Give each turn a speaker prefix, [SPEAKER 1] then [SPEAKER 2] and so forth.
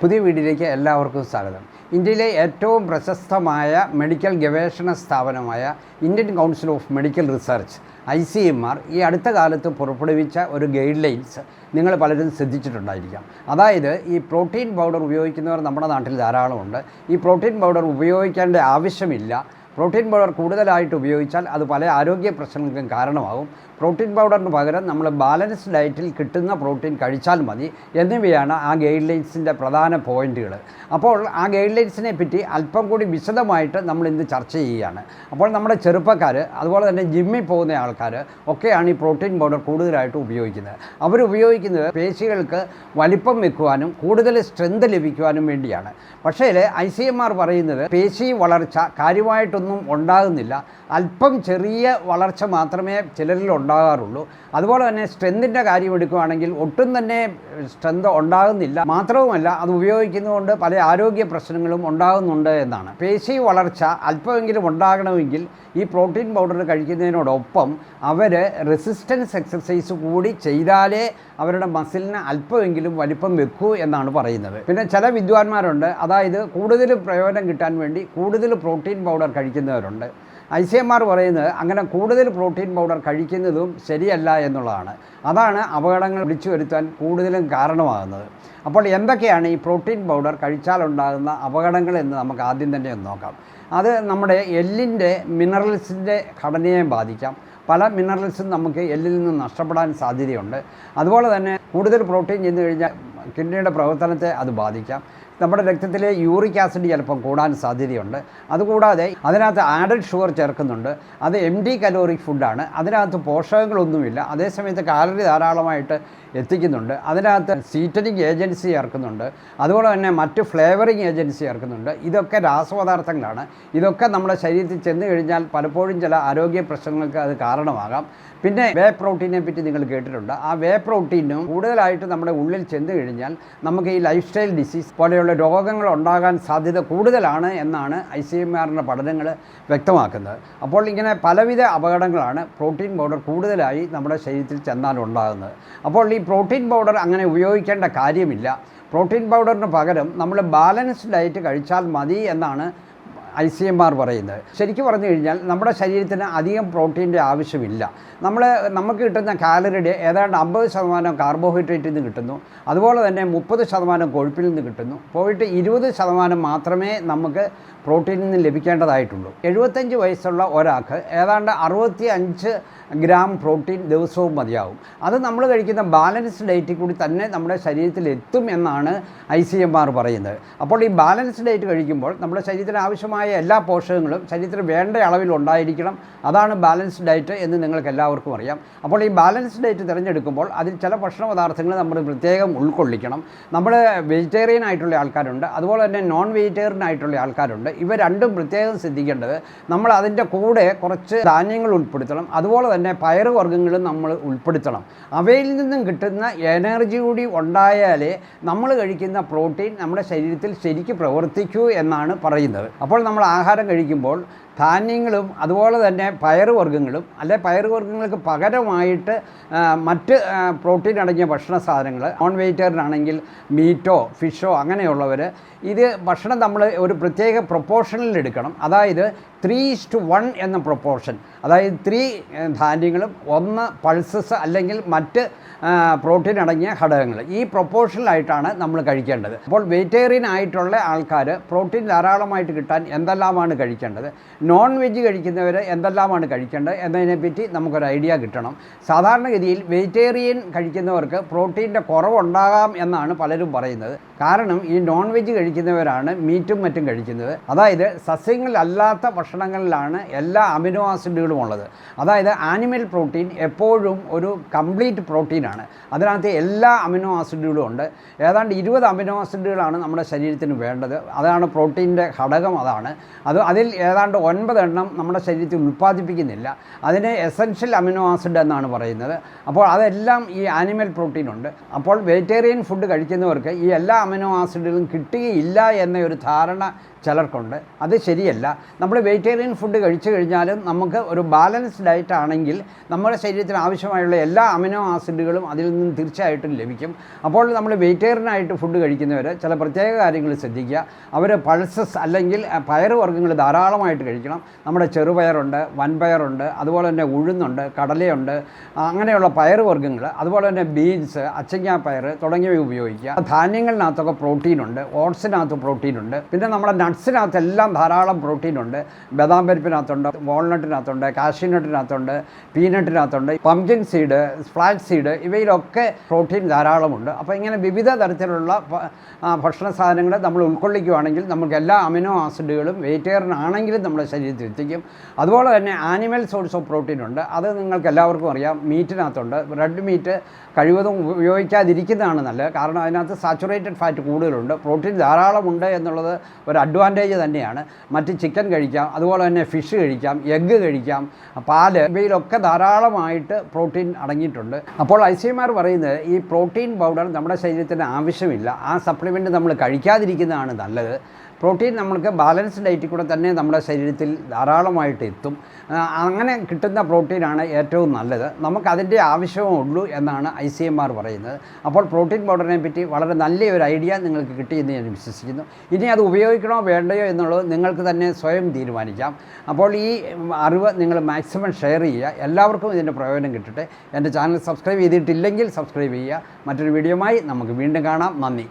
[SPEAKER 1] പുതിയ വീഡിയോയിലേക്ക് എല്ലാവർക്കും സ്വാഗതം. ഇന്ത്യയിലെ ഏറ്റവും പ്രശസ്തമായ മെഡിക്കൽ ഗവേഷണ സ്ഥാപനമായ Indian council of medical research ICMR ഈ അടുത്ത കാലത്ത് പുറപ്പെടുവിച്ച ഒരു ഗൈഡ് ലൈൻസ് നിങ്ങൾ പലരും ശ്രദ്ധിച്ചിട്ടുണ്ടായിരിക്കാം. അതായത് ഈ പ്രോട്ടീൻ പൗഡർ ഉപയോഗിക്കുന്നവർ നമ്മുടെ നാട്ടിൽ ധാരാളമുണ്ട്. ഈ പ്രോട്ടീൻ പൗഡർ ഉപയോഗിക്കേണ്ട ആവശ്യമില്ല. പ്രോട്ടീൻ പൗഡർ കൂടുതലായിട്ട് ഉപയോഗിച്ചാൽ അത് പല ആരോഗ്യ പ്രശ്നങ്ങൾക്കും കാരണമാകും. പ്രോട്ടീൻ പൗഡറിന് പകരം നമ്മൾ ബാലൻസ്ഡ് ഡയറ്റിൽ കിട്ടുന്ന പ്രോട്ടീൻ കഴിച്ചാൽ മതി എന്നിവയാണ് ആ ഗൈഡ് ലൈൻസിൻ്റെ പ്രധാന പോയിൻറ്റുകൾ. അപ്പോൾ ആ ഗൈഡ് ലൈൻസിനെ പറ്റി അല്പം കൂടി വിശദമായിട്ട് നമ്മൾ ഇന്ന് ചർച്ച ചെയ്യുകയാണ്. അപ്പോൾ നമ്മുടെ ചെറുപ്പക്കാർ അതുപോലെ തന്നെ ജിമ്മിൽ പോകുന്ന ആൾക്കാർ ഒക്കെയാണ് ഈ പ്രോട്ടീൻ പൗഡർ കൂടുതലായിട്ട് ഉപയോഗിക്കുന്നത്. അവരുപയോഗിക്കുന്നത് പേശികൾക്ക് വലിപ്പം വെക്കുവാനും കൂടുതൽ സ്ട്രെങ്ത് ലഭിക്കുവാനും വേണ്ടിയാണ്. പക്ഷേ ICMR പറയുന്നത് പേശി വളർച്ച കാര്യമായിട്ടൊന്നും ഉണ്ടാകുന്നില്ല, അല്പം ചെറിയ വളർച്ച മാത്രമേ ചിലരിൽ ഉണ്ടാകാറുള്ളൂ. അതുപോലെ തന്നെ സ്ട്രെങ്തിൻ്റെ കാര്യം എടുക്കുകയാണെങ്കിൽ ഒട്ടും തന്നെ സ്ട്രെങ്ത് ഉണ്ടാകുന്നില്ല. മാത്രവുമല്ല അത് ഉപയോഗിക്കുന്നതുകൊണ്ട് പല ആരോഗ്യ പ്രശ്നങ്ങളും ഉണ്ടാകുന്നുണ്ട് എന്നാണ്. പേശി വളർച്ച അല്പമെങ്കിലും ഉണ്ടാകണമെങ്കിൽ ഈ പ്രോട്ടീൻ പൗഡർ കഴിക്കുന്നതിനോടൊപ്പം അവർ റെസിസ്റ്റൻസ് എക്സസൈസ് കൂടി ചെയ്താലേ അവരുടെ മസിലിന് അല്പമെങ്കിലും വലിപ്പം വെക്കൂ എന്നാണ് പറയുന്നത്. പിന്നെ ചില വിദ്വാൻമാരുണ്ട്, അതായത് കൂടുതൽ പ്രയോജനം കിട്ടാൻ വേണ്ടി കൂടുതൽ പ്രോട്ടീൻ പൗഡർ കഴിക്കുന്നവരുണ്ട്. ICMR പറയുന്നത് അങ്ങനെ കൂടുതൽ പ്രോട്ടീൻ പൗഡർ കഴിക്കുന്നതും ശരിയല്ല എന്നുള്ളതാണ്. അതാണ് അപകടങ്ങൾ വിളിച്ചു വരുത്താൻ കൂടുതലും കാരണമാകുന്നത്. അപ്പോൾ എന്തൊക്കെയാണ് ഈ പ്രോട്ടീൻ പൗഡർ കഴിച്ചാലുണ്ടാകുന്ന അപകടങ്ങൾ എന്ന് നമുക്ക് ആദ്യം തന്നെ ഒന്ന് നോക്കാം. അത് നമ്മുടെ എല്ലിൻ്റെ മിനറൽസിൻ്റെ ഘടനയെ ബാധിക്കാം. പല മിനറൽസും നമുക്ക് എല്ലിൽ നിന്ന് നഷ്ടപ്പെടാൻ സാധ്യതയുണ്ട്. അതുപോലെ തന്നെ കൂടുതൽ പ്രോട്ടീൻ ചെന്ന് കഴിഞ്ഞാൽ കിഡ്നിയുടെ പ്രവർത്തനത്തെ അത് ബാധിക്കാം. നമ്മുടെ രക്തത്തിലെ യൂറിക് ആസിഡ് ചിലപ്പം കൂടാൻ സാധ്യതയുണ്ട്. അതുകൂടാതെ അതിനകത്ത് ആഡഡ് ഷുഗർ ചേർക്കുന്നുണ്ട്. അത് empty കലോറിക് ഫുഡാണ്. അതിനകത്ത് പോഷകങ്ങളൊന്നുമില്ല, അതേസമയത്ത് കാലറി ധാരാളമായിട്ട് എത്തിക്കുന്നുണ്ട്. അതിനകത്ത് സ്വീറ്റനിങ് ഏജൻസി ചേർക്കുന്നുണ്ട്. അതുപോലെ തന്നെ മറ്റ് ഫ്ലേവറിങ് ഏജൻസി ചേർക്കുന്നുണ്ട്. ഇതൊക്കെ രാസപദാർത്ഥങ്ങളാണ്. ഇതൊക്കെ നമ്മുടെ ശരീരത്തിൽ ചെന്ന് കഴിഞ്ഞാൽ പലപ്പോഴും ചില ആരോഗ്യ പ്രശ്നങ്ങൾക്ക് അത് കാരണമാകാം. പിന്നെ വേ പ്രോട്ടീനെ പറ്റി നിങ്ങൾ കേട്ടിട്ടുണ്ട്. ആ വേ പ്രോട്ടീനും കൂടുതലായിട്ട് നമ്മുടെ ഉള്ളിൽ ചെന്ന് കഴിഞ്ഞാൽ നമുക്ക് ഈ ലൈഫ് സ്റ്റൈൽ ഡിസീസ് പോലെയുള്ള രോഗങ്ങൾ ഉണ്ടാകാൻ സാധ്യത കൂടുതലാണ് എന്നാണ് ICMRൻ്റെ പഠനങ്ങൾ വ്യക്തമാക്കുന്നത്. അപ്പോൾ ഇങ്ങനെ പലവിധ അപകടങ്ങളാണ് പ്രോട്ടീൻ പൗഡർ കൂടുതലായി നമ്മുടെ ശരീരത്തിൽ ചെന്നാൽ ഉണ്ടാകുന്നത്. അപ്പോൾ ഈ പ്രോട്ടീൻ പൗഡർ അങ്ങനെ ഉപയോഗിക്കേണ്ട കാര്യമില്ല. പ്രോട്ടീൻ പൗഡറിന് പകരം നമ്മൾ ബാലൻസ്ഡ് ഡയറ്റ് കഴിച്ചാൽ മതി എന്നാണ് ICMR പറയുന്നത്. ശരിക്കും പറഞ്ഞു കഴിഞ്ഞാൽ നമ്മുടെ ശരീരത്തിന് അധികം പ്രോട്ടീൻ്റെ ആവശ്യമില്ല. നമുക്ക് കിട്ടുന്ന കാലറിയുടെ ഏതാണ്ട് 50% കാർബോഹൈഡ്രേറ്റിൽ നിന്ന് കിട്ടുന്നു. അതുപോലെ തന്നെ 30% കൊഴുപ്പിൽ നിന്ന് കിട്ടുന്നു. പോയിട്ട് 20% മാത്രമേ നമുക്ക് പ്രോട്ടീനിൽ നിന്ന് ലഭിക്കേണ്ടതായിട്ടുള്ളൂ. 75 വയസ്സുള്ള ഒരാൾക്ക് ഏതാണ്ട് 65 ഗ്രാം പ്രോട്ടീൻ ദിവസവും മതിയാവും. അത് നമ്മൾ കഴിക്കുന്ന ബാലൻസ്ഡ് ഡയറ്റിൽ കൂടി തന്നെ നമ്മുടെ ശരീരത്തിൽ എത്തും എന്നാണ് ICMR പറയുന്നത്. അപ്പോൾ ഈ ബാലൻസ്ഡ് ഡയറ്റ് കഴിക്കുമ്പോൾ നമ്മുടെ ശരീരത്തിന് ആവശ്യമായ എല്ലാ പോഷകങ്ങളും ശരീരത്തിന് വേണ്ട അളവിൽ ഉണ്ടായിരിക്കണം. അതാണ് ബാലൻസ്ഡ് ഡയറ്റ് എന്ന് നിങ്ങൾക്ക് എല്ലാവർക്കും അറിയാം. അപ്പോൾ ഈ ബാലൻസ്ഡ് ഡയറ്റ് തിരഞ്ഞെടുക്കുമ്പോൾ അതിൽ ചില ഭക്ഷണ പദാർത്ഥങ്ങൾ നമ്മൾ പ്രത്യേകം ഉൾക്കൊള്ളിക്കണം. നമ്മൾ വെജിറ്റേറിയൻ ആയിട്ടുള്ള ആൾക്കാരുണ്ട്, അതുപോലെ തന്നെ നോൺ വെജിറ്റേറിയൻ ആയിട്ടുള്ള ആൾക്കാരുണ്ട്. ഇവ രണ്ടും പ്രത്യേകം ശ്രദ്ധിക്കേണ്ടത് നമ്മൾ അതിൻ്റെ കൂടെ കുറച്ച് ധാന്യങ്ങൾ ഉൾപ്പെടുത്തണം. അതുപോലെ തന്നെ പയറുവർഗ്ഗങ്ങളും നമ്മൾ ഉൾപ്പെടുത്തണം. അവയിൽ നിന്നും കിട്ടുന്ന എനർജി കൂടി ഉണ്ടായാലേ നമ്മൾ കഴിക്കുന്ന പ്രോട്ടീൻ നമ്മുടെ ശരീരത്തിൽ ശരിക്കും പ്രവർത്തിക്കൂ എന്നാണ് പറയുന്നത്. അപ്പോൾ നമ്മൾ ആഹാരം കഴിക്കുമ്പോൾ ധാന്യങ്ങളും അതുപോലെ തന്നെ പയറുവർഗ്ഗങ്ങളും പയറുവർഗ്ഗങ്ങൾക്ക് പകരമായിട്ട് മറ്റ് പ്രോട്ടീൻ അടങ്ങിയ ഭക്ഷണ സാധനങ്ങൾ, നോൺ വെജിറ്റേറിയൻ ആണെങ്കിൽ മീറ്റോ ഫിഷോ അങ്ങനെയുള്ളവർ ഇത് ഭക്ഷണം നമ്മൾ ഒരു പ്രത്യേക പ്രൊപ്പോർഷനിൽ എടുക്കണം. അതായത് 3:1 എന്ന പ്രൊപ്പോർഷൻ, അതായത് 3 ധാന്യങ്ങളും 1 പൾസസ് അല്ലെങ്കിൽ മറ്റ് പ്രോട്ടീൻ അടങ്ങിയ ഘടകങ്ങൾ, ഈ പ്രൊപ്പോർഷനിലായിട്ടാണ് നമ്മൾ കഴിക്കേണ്ടത്. അപ്പോൾ വെജിറ്റേറിയൻ ആയിട്ടുള്ള ആൾക്കാർ പ്രോട്ടീൻ ധാരാളമായിട്ട് കിട്ടാൻ എന്തെല്ലാമാണ് കഴിക്കേണ്ടത്, നോൺ വെജ് കഴിക്കുന്നവർ എന്തെല്ലാമാണ് കഴിക്കേണ്ടത് എന്നതിനെപ്പറ്റി നമുക്കൊരു ഐഡിയ കിട്ടണം. സാധാരണഗതിയിൽ വെജിറ്റേറിയൻ കഴിക്കുന്നവർക്ക് പ്രോട്ടീൻ്റെ കുറവുണ്ടാകാം എന്നാണ് പലരും പറയുന്നത്. കാരണം ഈ നോൺ വെജ് കഴിക്കുന്നവരാണ് മീറ്റും മറ്റും കഴിക്കുന്നത്. അതായത് സസ്യങ്ങളല്ലാത്ത ഭക്ഷണങ്ങളിലാണ് എല്ലാ അമിനോ ആസിഡുകളും ഉള്ളത്. അതായത് ആനിമൽ പ്രോട്ടീൻ എപ്പോഴും ഒരു കംപ്ലീറ്റ് പ്രോട്ടീനാണ്. അതിനകത്ത് എല്ലാ അമിനോ ആസിഡുകളും ഉണ്ട്. ഏതാണ്ട് 20 അമിനോ ആസിഡുകളാണ് നമ്മുടെ ശരീരത്തിന് വേണ്ടത്. അതാണ് പ്രോട്ടീൻ്റെ ഘടകം. അതിൽ ഏതാണ്ട് 9 എണ്ണം നമ്മുടെ ശരീരത്തിൽ ഉൽപ്പാദിപ്പിക്കുന്നില്ല. അതിനെ എസൻഷ്യൽ അമിനോ ആസിഡ് എന്നാണ് പറയുന്നത്. അപ്പോൾ അതെല്ലാം ഈ ആനിമൽ പ്രോട്ടീൻ ഉണ്ട്. അപ്പോൾ വെജിറ്റേറിയൻ ഫുഡ് കഴിക്കുന്നവർക്ക് ഈ എല്ലാ അമിനോ ആസിഡുകളും കിട്ടുകയില്ല എന്ന ഒരു ധാരണ ചിലർക്കുണ്ട്. അത് ശരിയല്ല. നമ്മൾ വെജിറ്റേറിയൻ ഫുഡ് കഴിച്ചു കഴിഞ്ഞാലും നമുക്ക് ഒരു ബാലൻസ്ഡ് ഡയറ്റ് ആണെങ്കിൽ നമ്മുടെ ശരീരത്തിന് ആവശ്യമായുള്ള എല്ലാ അമിനോ ആസിഡുകളും അതിൽ നിന്ന് തീർച്ചയായിട്ടും ലഭിക്കും. അപ്പോൾ നമ്മൾ വെജിറ്റേറിയനായിട്ട് ഫുഡ് കഴിക്കുന്നവർ ചില പ്രത്യേക കാര്യങ്ങൾ ശ്രദ്ധിക്കുക. അവർ പൾസസ് അല്ലെങ്കിൽ പയറുവർഗ്ഗങ്ങൾ ധാരാളമായിട്ട് കഴിക്കണം. നമ്മുടെ ചെറുപയറുണ്ട്, വൻപയറുണ്ട്, അതുപോലെ തന്നെ ഉഴുന്നുണ്ട്, കടലയുണ്ട്, അങ്ങനെയുള്ള പയറുവർഗ്ഗങ്ങൾ, അതുപോലെ തന്നെ ബീൻസ്, അച്ചങ്ങാപ്പയർ തുടങ്ങിയവ ഉപയോഗിക്കുക. ധാന്യങ്ങളിനകത്തൊക്കെ പ്രോട്ടീനുണ്ട്, ഓട്സിനകത്ത് പ്രോട്ടീനുണ്ട്. പിന്നെ നമ്മുടെ നട്ട്സിനകത്തെല്ലാം ധാരാളം പ്രോട്ടീനുണ്ട്. ബദാം പരിപ്പിനകത്തുണ്ട്, വാൾനട്ടിനകത്തുണ്ട്, കാഷ്യൂനട്ടിനകത്തുണ്ട്, പീനട്ടിനകത്തുണ്ട്, പംകിൻ സീഡ്, ഫ്ലാക്സ് സീഡ്, ഇവയിലൊക്കെ പ്രോട്ടീൻ ധാരാളമുണ്ട്. അപ്പോൾ ഇങ്ങനെ വിവിധ തരത്തിലുള്ള ഭക്ഷണ സാധനങ്ങൾ നമ്മൾ ഉൾക്കൊള്ളിക്കുകയാണെങ്കിൽ നമുക്ക് എല്ലാ അമിനോ ആസിഡുകളും വെജിറ്റേറിയൻ ആണെങ്കിലും നമ്മുടെ ശരീരത്തിൽ എത്തിക്കും. അതുപോലെ തന്നെ ആനിമൽ സോഴ്സ് ഓഫ് പ്രോട്ടീൻ ഉണ്ട്. അത് നിങ്ങൾക്ക് എല്ലാവർക്കും അറിയാം. മീറ്റിനകത്തുണ്ട്. റെഡ് മീറ്റ് കഴിവതും ഉപയോഗിക്കാതിരിക്കുന്നതാണ് നല്ലത്. കാരണം അതിനകത്ത് സാച്ചുറേറ്റഡ് ഫാറ്റ് കൂടുതലുണ്ട്. പ്രോട്ടീൻ ധാരാളമുണ്ട് എന്നുള്ളത് ഒരു അഡ്വാൻറ്റേജ് തന്നെയാണ്. മറ്റ് ചിക്കൻ കഴിക്കാം, അതുപോലെ തന്നെ ഫിഷ് കഴിക്കാം, എഗ്ഗ് കഴിക്കാം, പാല്, ഇവയിലൊക്കെ ധാരാളമായിട്ട് പ്രോട്ടീൻ അടങ്ങിയിട്ടുണ്ട്. അപ്പോൾ ICMR പറയുന്നത് ഈ പ്രോട്ടീൻ പൗഡർ നമ്മുടെ ശരീരത്തിന് ആവശ്യമില്ല. ആ സപ്ലിമെൻറ്റ് നമ്മൾ കഴിക്കാതിരിക്കുന്നതാണ് നല്ലത്. പ്രോട്ടീൻ നമ്മൾക്ക് ബാലൻസ്ഡ് ഡയറ്റിൽ കൂടെ തന്നെ നമ്മുടെ ശരീരത്തിൽ ധാരാളമായിട്ട് എത്തും. അങ്ങനെ കിട്ടുന്ന പ്രോട്ടീനാണ് ഏറ്റവും നല്ലത്. നമുക്കതിൻ്റെ ആവശ്യമേ ഉള്ളൂ എന്നാണ് ICMR പറയുന്നത്. അപ്പോൾ പ്രോട്ടീൻ പൗഡറിനെ പറ്റി വളരെ നല്ലൊരു ഐഡിയ നിങ്ങൾക്ക് കിട്ടിയെന്ന് ഞാൻ വിശ്വസിക്കുന്നു. ഇനി അത് ഉപയോഗിക്കണോ വേണ്ടയോ എന്നുള്ളത് നിങ്ങൾക്ക് തന്നെ സ്വയം തീരുമാനിക്കാം. അപ്പോൾ ഈ അറിവ് നിങ്ങൾ മാക്സിമം ഷെയർ ചെയ്യുക. എല്ലാവർക്കും ഇതിൻ്റെ പ്രയോജനം കിട്ടട്ടെ. എൻ്റെ ചാനൽ സബ്സ്ക്രൈബ് ചെയ്തിട്ടില്ലെങ്കിൽ സബ്സ്ക്രൈബ് ചെയ്യുക. മറ്റൊരു വീഡിയോയുമായി നമുക്ക് വീണ്ടും കാണാം. നന്ദി.